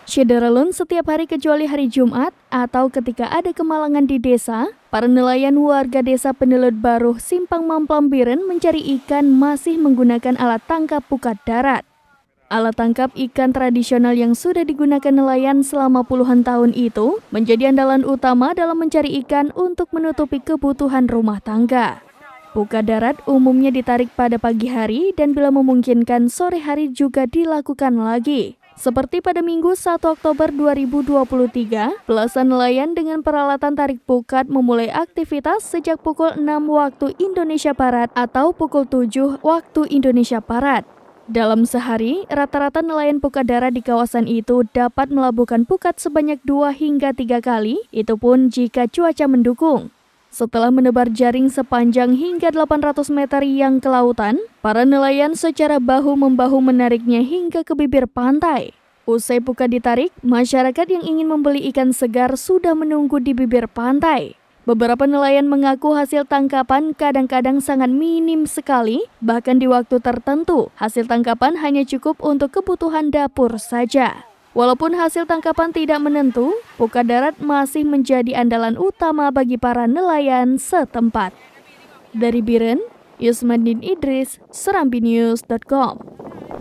Syederalun setiap hari kecuali hari Jumat atau ketika ada kemalangan di desa, para nelayan warga desa Pendelut Baruh, Simpang Mamplam Biren mencari ikan masih menggunakan alat tangkap pukat darat. Alat tangkap ikan tradisional yang sudah digunakan nelayan selama puluhan tahun itu menjadi andalan utama dalam mencari ikan untuk menutupi kebutuhan rumah tangga. Pukat darat umumnya ditarik pada pagi hari dan bila memungkinkan sore hari juga dilakukan lagi. Seperti pada Minggu 1 Oktober 2023, belasan nelayan dengan peralatan tarik pukat memulai aktivitas sejak pukul 6 waktu Indonesia Barat atau pukul 7 waktu Indonesia Barat. Dalam sehari, rata-rata nelayan pukat darat di kawasan itu dapat melabuhkan pukat sebanyak 2 hingga 3 kali, itu pun jika cuaca mendukung. Setelah menebar jaring sepanjang hingga 800 meter yang ke lautan, para nelayan secara bahu-membahu menariknya hingga ke bibir pantai. Usai pukat ditarik, masyarakat yang ingin membeli ikan segar sudah menunggu di bibir pantai. Beberapa nelayan mengaku hasil tangkapan kadang-kadang sangat minim sekali, bahkan di waktu tertentu, hasil tangkapan hanya cukup untuk kebutuhan dapur saja. Walaupun hasil tangkapan tidak menentu, pukat darat masih menjadi andalan utama bagi para nelayan setempat. Dari Biren, Yusmandin Idris, serambinews.com.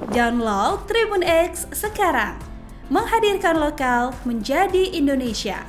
Download Tribun X sekarang, menghadirkan lokal menjadi Indonesia.